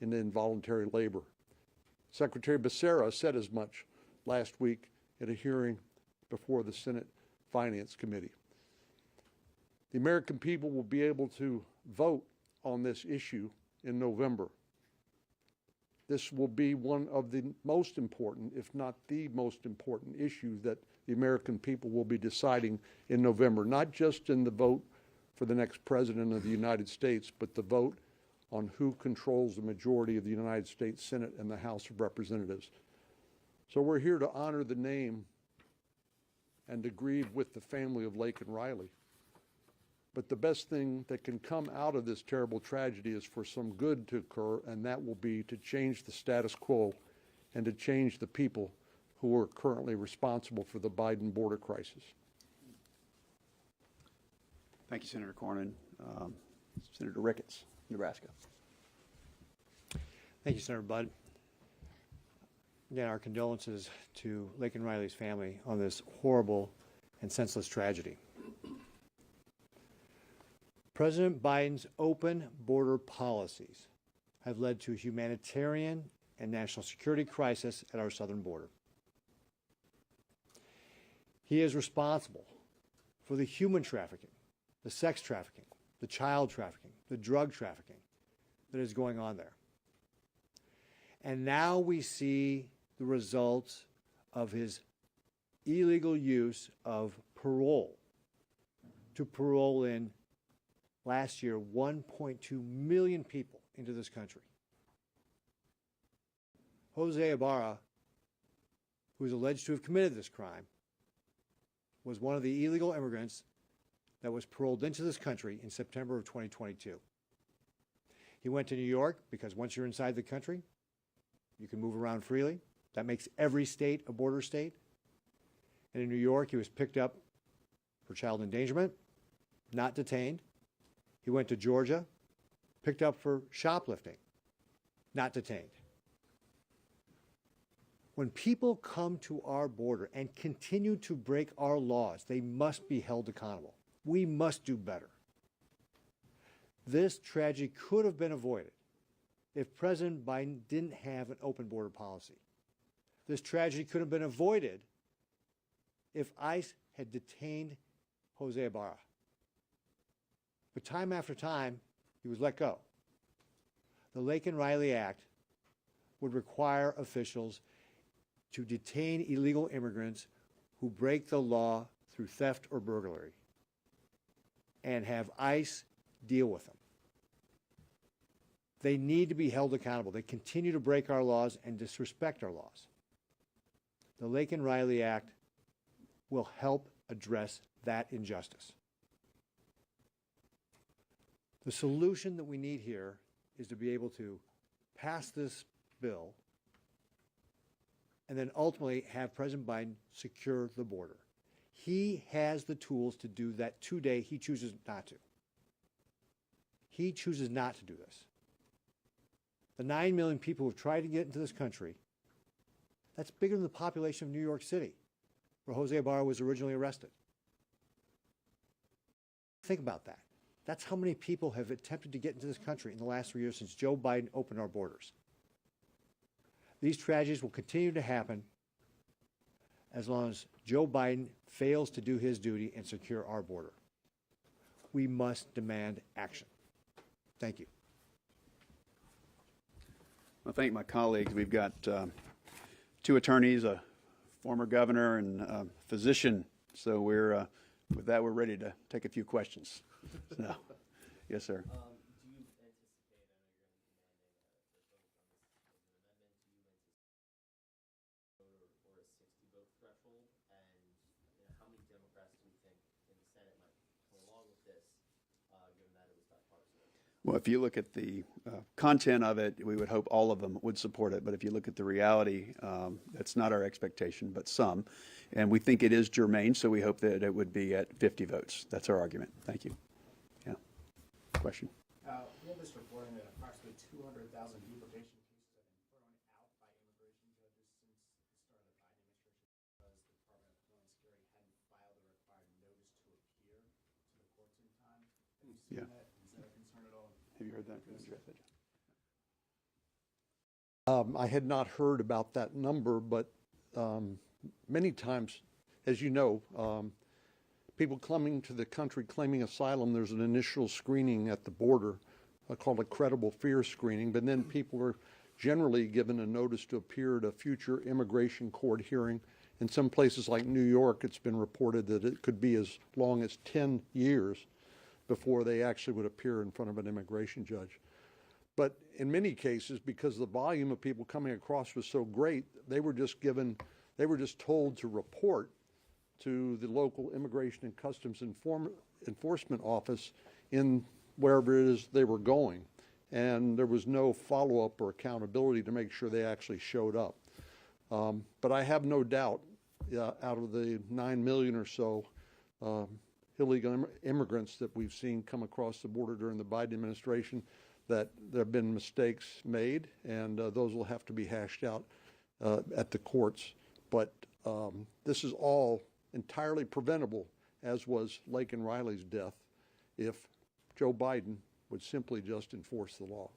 into involuntary labor. Secretary Becerra said as much last week at a hearing before the Senate Finance Committee. The American people will be able to vote on this issue in November. This will be one of the most important, if not the most important issue that the American people will be deciding in November, not just in the vote for the next president of the United States, but the vote on who controls the majority of the United States Senate and the House of Representatives. So we're here to honor the name and to grieve with the family of Laken Riley. But the best thing that can come out of this terrible tragedy is for some good to occur, and that will be to change the status quo and to change the people who are currently responsible for the Biden border crisis. Thank you, Senator Cornyn. Senator Ricketts, Nebraska. Thank you, Senator Budd. Again, our condolences to Laken Riley's family on this horrible and senseless tragedy. President Biden's open border policies have led to a humanitarian and national security crisis at our southern border. He is responsible for the human trafficking, the sex trafficking, the child trafficking, the drug trafficking that is going on there. And now we see the results of his illegal use of parole to parole in last year 1.2 million people into this country. Jose Ibarra, who is alleged to have committed this crime, was one of the illegal immigrants that was paroled into this country in September of 2022. He went to New York because once you're inside the country, you can move around freely. That makes every state a border state. And in New York, he was picked up for child endangerment, not detained. He went to Georgia, picked up for shoplifting, not detained. When people come to our border and continue to break our laws, they must be held accountable. We must do better. This tragedy could have been avoided if President Biden didn't have an open border policy. This tragedy could have been avoided if ICE had detained Jose Ibarra. But time after time, he was let go. The Laken Riley Act would require officials to detain illegal immigrants who break the law through theft or burglary and have ICE deal with them. They need to be held accountable. They continue to break our laws and disrespect our laws. The Laken Riley Act will help address that injustice. The solution that we need here is to be able to pass this bill and then ultimately have President Biden secure the border. He has the tools to do that today. He chooses not to. He chooses not to do this. The 9 million people who have tried to get into this country, that's bigger than the population of New York City, where Jose Ibarra was originally arrested. Think about that. That's how many people have attempted to get into this country in the last 3 years since Joe Biden opened our borders. These tragedies will continue to happen as long as Joe Biden fails to do his duty and secure our border. We must demand action. Thank you. Well, thank my colleagues. We've got two attorneys, a former governor and a physician. So we're with that, we're ready to take a few questions. So, yes, sir. Do you anticipate, I know you're going to be demanding a vote on this, is an amendment, do you anticipate a 60-vote threshold? And how many Democrats do we think in the Senate might come along with this, given that it was bipartisan? Well, if you look at the content of it, we would hope all of them would support it. But if you look at the reality, that's not our expectation, but some. And we think it is germane, so we hope that it would be at 50 votes. That's our argument. Thank you. Yeah. Question? We have this reporting that approximately 200,000 deportation cases have been thrown out by immigration judges since the start of the Biden administration because the Department of Homeland Security hadn't filed the required notice to appear to the courts in time. Have you seen that? Is that a concern at all? Have you heard that? I had not heard about that number, but many times, as you know, people coming to the country claiming asylum, there's an initial screening at the border called a credible fear screening, but then people are generally given a notice to appear at a future immigration court hearing. In some places like New York, it's been reported that it could be as long as 10 years before they actually would appear in front of an immigration judge. But in many cases, because the volume of people coming across was so great, they were just told to report to the local Immigration and Customs Enforcement Office in wherever it is they were going. And there was no follow-up or accountability to make sure they actually showed up. But I have no doubt, out of the 9 million or so illegal immigrants that we've seen come across the border during the Biden administration, that there have been mistakes made, and those will have to be hashed out at the courts. But this is all entirely preventable, as was Laken Riley's death, if Joe Biden would simply just enforce the law.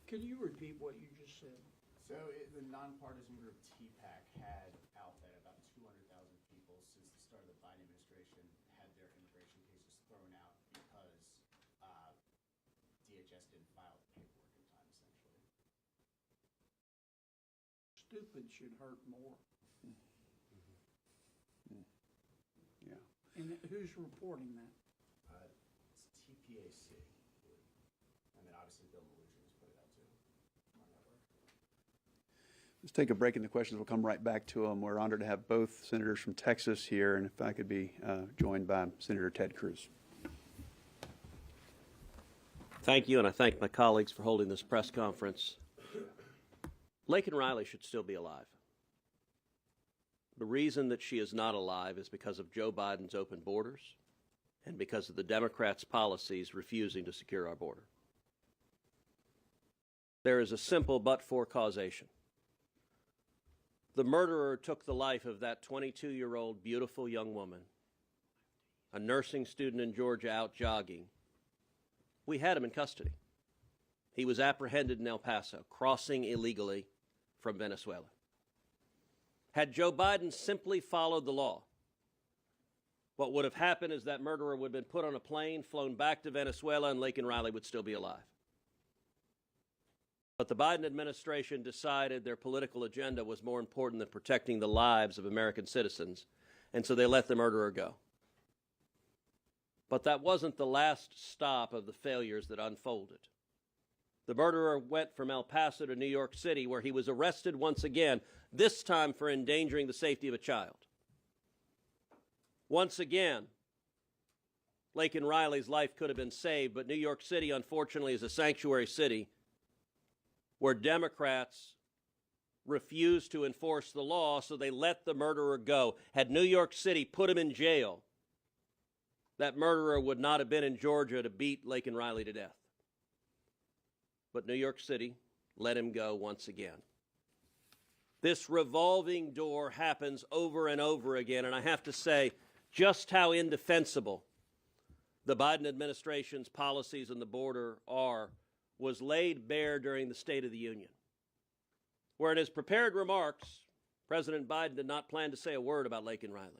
Can you repeat what you just said? So the nonpartisan group TPAC had out that about 200,000 people since the start of the Biden administration had their immigration cases thrown out because DHS didn't file paperwork in time, essentially. Stupid should hurt more. Yeah. And who's reporting that? It's TPAC. And then obviously Bill Maloogian has put it out too. On our network. Let's take a break in the questions. We'll come right back to them. We're honored to have both senators from Texas here, and if I could be joined by Senator Ted Cruz. Thank you, and I thank my colleagues for holding this press conference. Laken Riley should still be alive. The reason that she is not alive is because of Joe Biden's open borders and because of the Democrats' policies refusing to secure our border. There is a simple but-for causation. The murderer took the life of that 22-year-old beautiful young woman, a nursing student in Georgia out jogging. We had him in custody. He was apprehended in El Paso, crossing illegally from Venezuela. Had Joe Biden simply followed the law, what would have happened is that murderer would have been put on a plane, flown back to Venezuela, and Laken Riley would still be alive. But the Biden administration decided their political agenda was more important than protecting the lives of American citizens, and so they let the murderer go. But that wasn't the last stop of the failures that unfolded. The murderer went from El Paso to New York City, where he was arrested once again, this time for endangering the safety of a child. Once again, Laken Riley's life could have been saved, but New York City, unfortunately, is a sanctuary city where Democrats refused to enforce the law, so they let the murderer go. Had New York City put him in jail, that murderer would not have been in Georgia to beat Laken Riley to death. But New York City let him go once again. This revolving door happens over and over again, and I have to say just how indefensible the Biden administration's policies on the border are was laid bare during the State of the Union, where in his prepared remarks, President Biden did not plan to say a word about Laken Riley.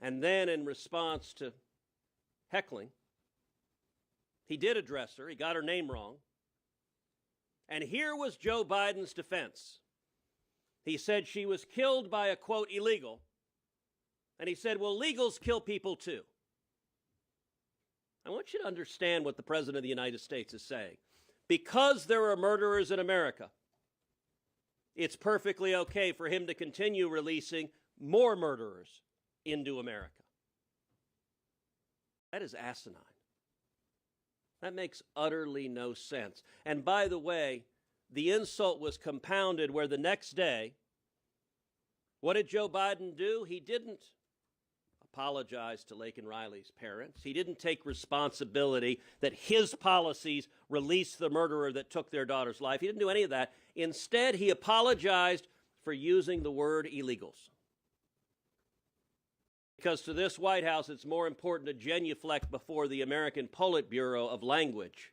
And then in response to heckling, he did address her. He got her name wrong. And here was Joe Biden's defense. He said she was killed by a, quote, illegal. And he said, well, legals kill people too. I want you to understand what the President of the United States is saying. Because there are murderers in America, it's perfectly okay for him to continue releasing more murderers into America. That is asinine. That makes utterly no sense. And by the way, the insult was compounded where the next day, what did Joe Biden do? He didn't apologize to Laken Riley's parents. He didn't take responsibility that his policies released the murderer that took their daughter's life. He didn't do any of that. Instead, he apologized for using the word illegals. Because to this White House, it's more important to genuflect before the American Politburo of language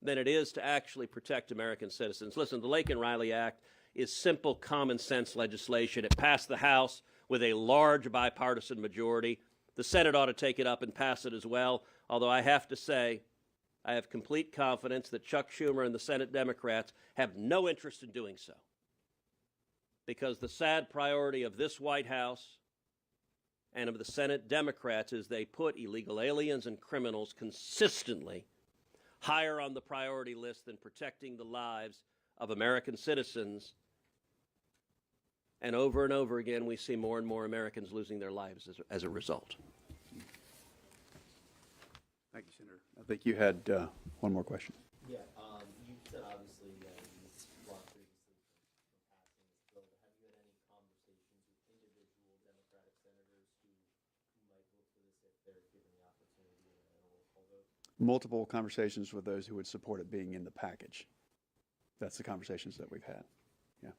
than it is to actually protect American citizens. Listen, the Laken-Riley Act is simple common sense legislation. It passed the House with a large bipartisan majority. The Senate ought to take it up and pass it as well, although I have to say I have complete confidence that Chuck Schumer and the Senate Democrats have no interest in doing so, because the sad priority of this White House and of the Senate Democrats is they put illegal aliens and criminals consistently higher on the priority list than protecting the lives of American citizens. And over again, we see more and more Americans losing their lives as a result. Thank you, Senator. I think you had one more question. Yeah, you said obviously you walked previously from passing this bill, but have you had any conversations with individual Democratic senators who might vote for this if they're given the opportunity in a roll call vote? Multiple conversations with those who would support it being in the package. That's the conversations that we've had. Yeah.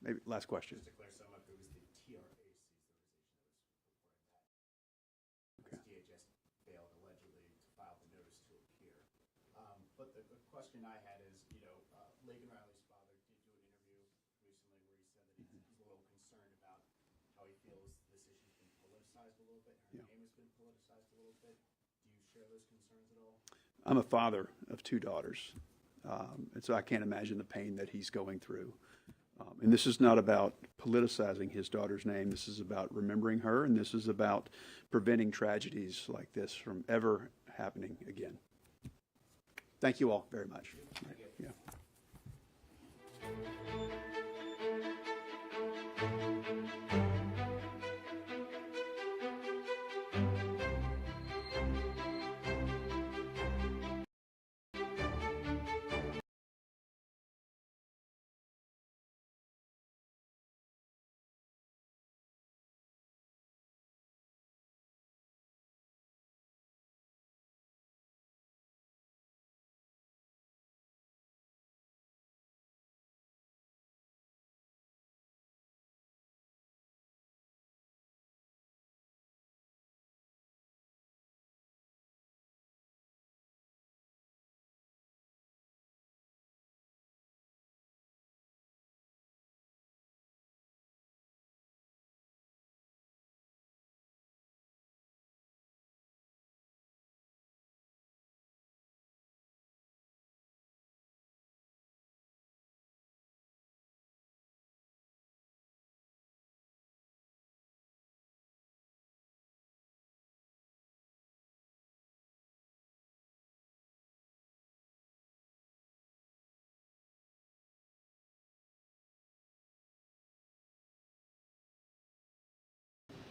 Maybe last question. Just to clear some up, it was the TRAC's organization that was reporting that. Okay. DHS failed allegedly to file the notice to appear. But the question I had is, Laken Riley's father did do an interview recently where he said that he's a little concerned about how he feels this issue's been politicized a little bit, her name has been politicized a little bit. Do you share those concerns at all? I'm a father of 2 daughters, and so I can't imagine the pain that he's going through. And this is not about politicizing his daughter's name. This is about remembering her, and this is about preventing tragedies like this from ever happening again. Thank you all very much. Yeah.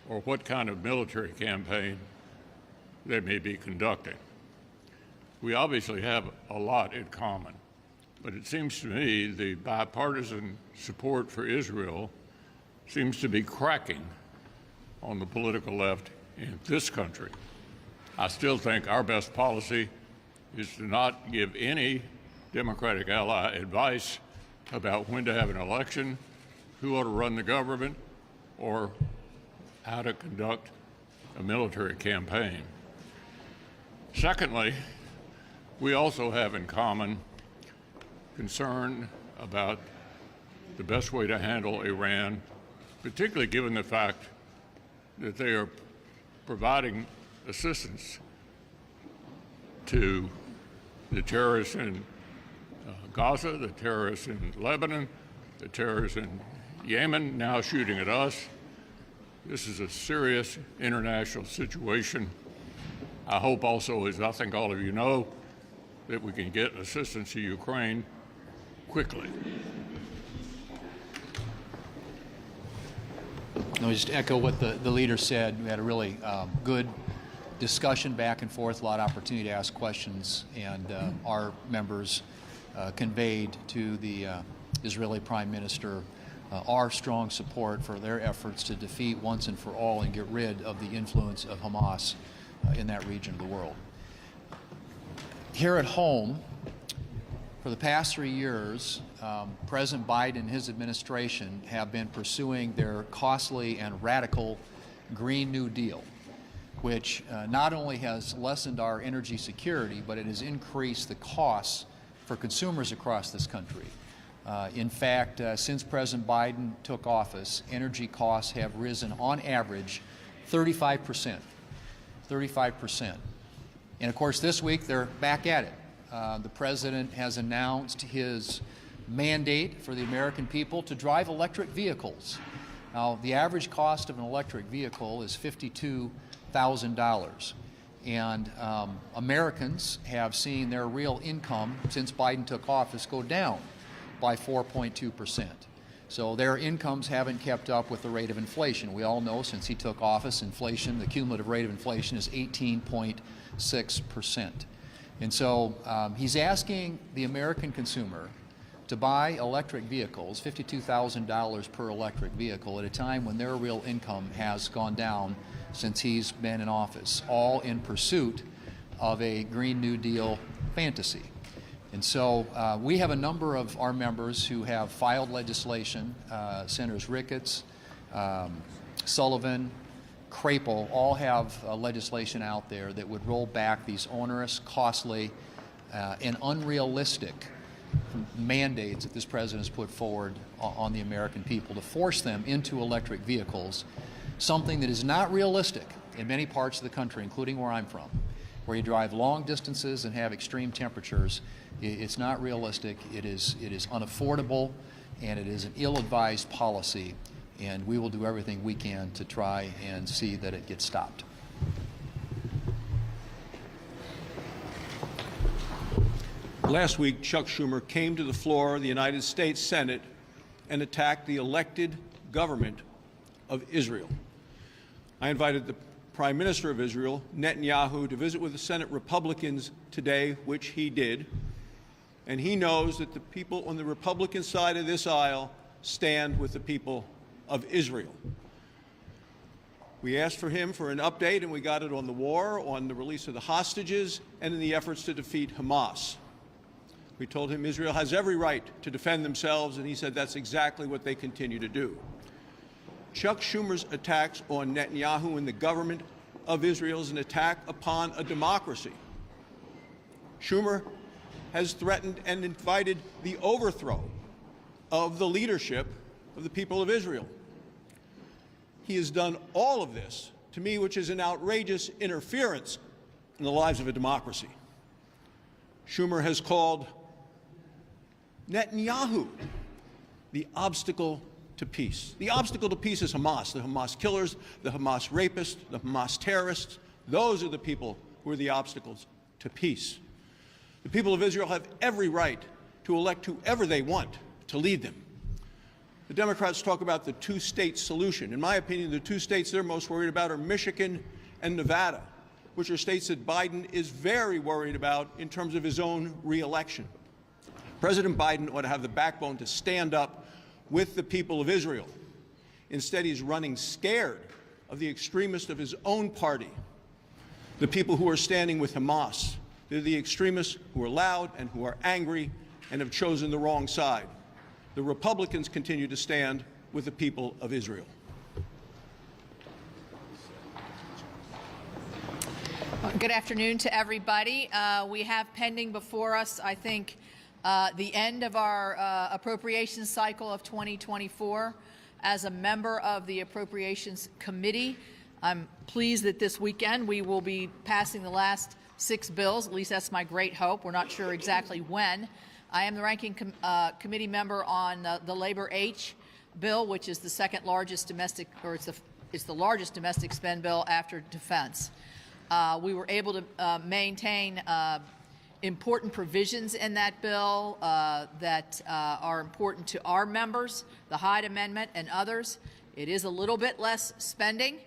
or what kind of military campaign they may be conducting. We obviously have a lot in common, but it seems to me the bipartisan support for Israel seems to be cracking on the political left in this country. I still think our best policy is to not give any Democratic ally advice about when to have an election, who ought to run the government, or how to conduct a military campaign. Secondly, we also have in common concern about the best way to handle Iran, particularly given the fact that they are providing assistance to the terrorists in Gaza, the terrorists in Lebanon, the terrorists in Yemen, now shooting at us. This is a serious international situation. I hope also, as I think all of you know, that we can get assistance to Ukraine quickly. I'll just echo what the leader said. We had a really good discussion back and forth, a lot of opportunity to ask questions, and our members conveyed to the Israeli Prime Minister our strong support for their efforts to defeat once and for all and get rid of the influence of Hamas in that region of the world. Here at home, for the past 3 years, President Biden and his administration have been pursuing their costly and radical Green New Deal, which not only has lessened our energy security, but it has increased the costs for consumers across this country. In fact, since President Biden took office, energy costs have risen on average 35%. 35%. And of course, this week they're back at it. The President has announced his mandate for the American people to drive electric vehicles. Now, the average cost of an electric vehicle is $52,000. And Americans have seen their real income since Biden took office go down by 4.2%. So their incomes haven't kept up with the rate of inflation. We all know since he took office, inflation, the cumulative rate of inflation is 18.6%. And so he's asking the American consumer to buy electric vehicles, $52,000 per electric vehicle, at a time when their real income has gone down since he's been in office, all in pursuit of a Green New Deal fantasy. And so we have a number of our members who have filed legislation. Senators Ricketts, Sullivan, Crapel all have legislation out there that would roll back these onerous, costly, and unrealistic mandates that this president has put forward on the American people to force them into electric vehicles, something that is not realistic in many parts of the country, including where I'm from, where you drive long distances and have extreme temperatures. It's not realistic, it is unaffordable, and it is an ill-advised policy, and we will do everything we can to try and see that it gets stopped. Last week, Chuck Schumer came to the floor of the United States Senate and attacked the elected government of Israel. I invited the Prime Minister of Israel, Netanyahu, to visit with the Senate Republicans today, which he did. And he knows that the people on the Republican side of this aisle stand with the people of Israel. We asked for him for an update, and we got it on the war, on the release of the hostages, and in the efforts to defeat Hamas. We told him Israel has every right to defend themselves, and he said that's exactly what they continue to do. Chuck Schumer's attacks on Netanyahu and the government of Israel is an attack upon a democracy. Schumer has threatened and invited the overthrow of the leadership of the people of Israel. He has done all of this, to me, which is an outrageous interference in the lives of a democracy. Schumer has called Netanyahu the obstacle to peace. The obstacle to peace is Hamas, the Hamas killers, the Hamas rapists, the Hamas terrorists. Those are the people who are the obstacles to peace. The people of Israel have every right to elect whoever they want to lead them. The Democrats talk about the two-state solution. In my opinion, the two states they're most worried about are Michigan and Nevada, which are states that Biden is very worried about in terms of his own re-election. President Biden ought to have the backbone to stand up with the people of Israel. Instead, he's running scared of the extremists of his own party, the people who are standing with Hamas. They're the extremists who are loud and who are angry and have chosen the wrong side. The Republicans continue to stand with the people of Israel. Good afternoon to everybody. We have pending before us, I think, the end of our appropriations cycle of 2024. As a member of the Appropriations Committee, I'm pleased that this weekend we will be passing the last 6 bills. At least that's my great hope. We're not sure exactly when. I am the ranking committee member on the Labor H bill, which is the second largest domestic, or it's the largest domestic spend bill after defense. We were able to maintain important provisions in that bill that are important to our members, the Hyde Amendment and others. It is a little bit less spending,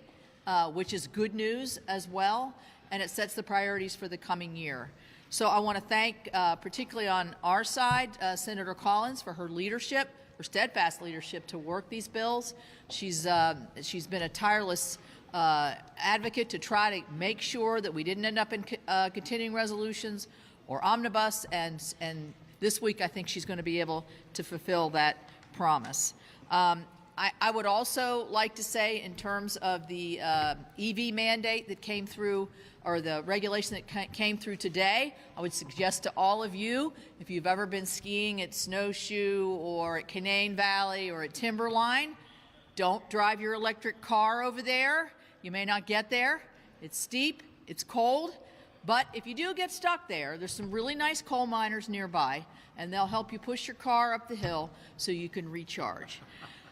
which is good news as well, and it sets the priorities for the coming year. So I want to thank, particularly on our side, Senator Collins for her leadership, her steadfast leadership to work these bills. She's been a tireless advocate to try to make sure that we didn't end up in continuing resolutions or omnibus, and this week I think she's going to be able to fulfill that promise. I would also like to say, in terms of the EV mandate that came through, or the regulation that came through today, I would suggest to all of you, if you've ever been skiing at Snowshoe or at Canaan Valley or at Timberline, don't drive your electric car over there. You may not get there. It's steep, it's cold, but if you do get stuck there, there's some really nice coal miners nearby, and they'll help you push your car up the hill so you can recharge.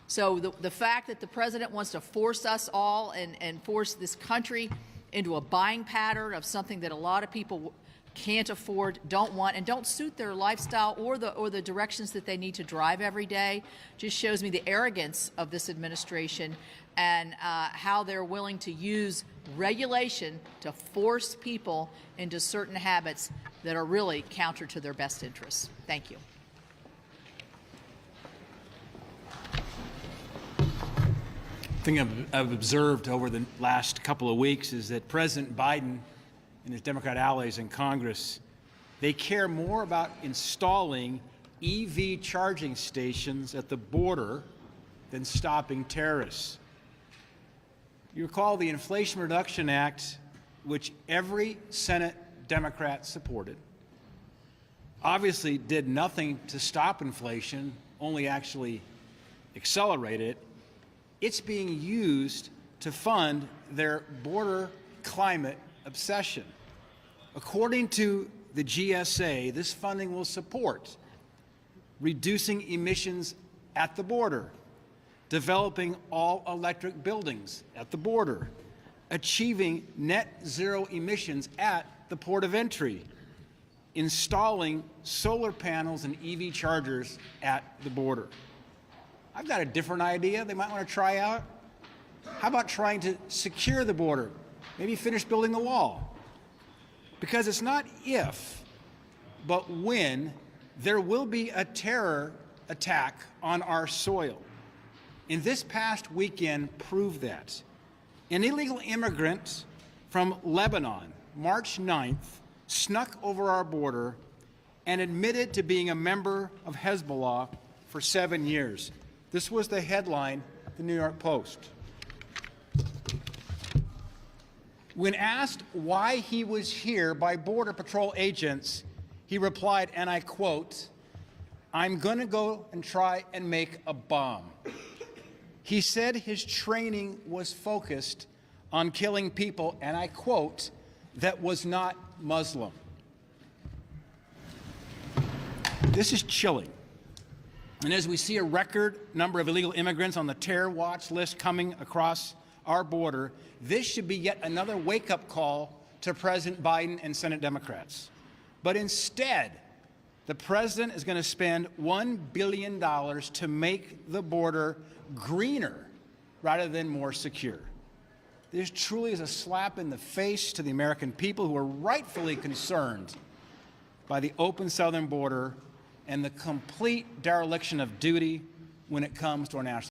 So the fact that the president wants to force us all and force this country into a buying pattern of something that a lot of people can't afford, don't want, and don't suit their lifestyle or the directions that they need to drive every day, just shows me the arrogance of this administration and how they're willing to use regulation to force people into certain habits that are really counter to their best interests. Thank you. Thing I've observed over the last couple of weeks is that President Biden and his Democrat allies in Congress, they care more about installing EV charging stations at the border than stopping terrorists. You recall the Inflation Reduction Act, which every Senate Democrat supported, obviously did nothing to stop inflation, only actually accelerated it. It's being used to fund their border climate obsession. According to the GSA, this funding will support reducing emissions at the border, developing all-electric buildings at the border, achieving net zero emissions at the port of entry, installing solar panels and EV chargers at the border. I've got a different idea they might want to try out. How about trying to secure the border? Maybe finish building the wall. Because it's not if, but when there will be a terror attack on our soil. And this past weekend proved that. An illegal immigrant from Lebanon, March 9th, snuck over our border and admitted to being a member of Hezbollah for 7 years. This was the headline of the New York Post. When asked why he was here by Border Patrol agents, he replied, and I quote, "I'm going to go and try and make a bomb." He said his training was focused on killing people, and I quote, "that was not Muslim." This is chilling. And as we see a record number of illegal immigrants on the terror watch list coming across our border, this should be yet another wake-up call to President Biden and Senate Democrats. But instead, the president is going to spend $1 billion to make the border greener rather than more secure. This truly is a slap in the face to the American people who are rightfully concerned by the open southern border and the complete dereliction of duty when it comes to our national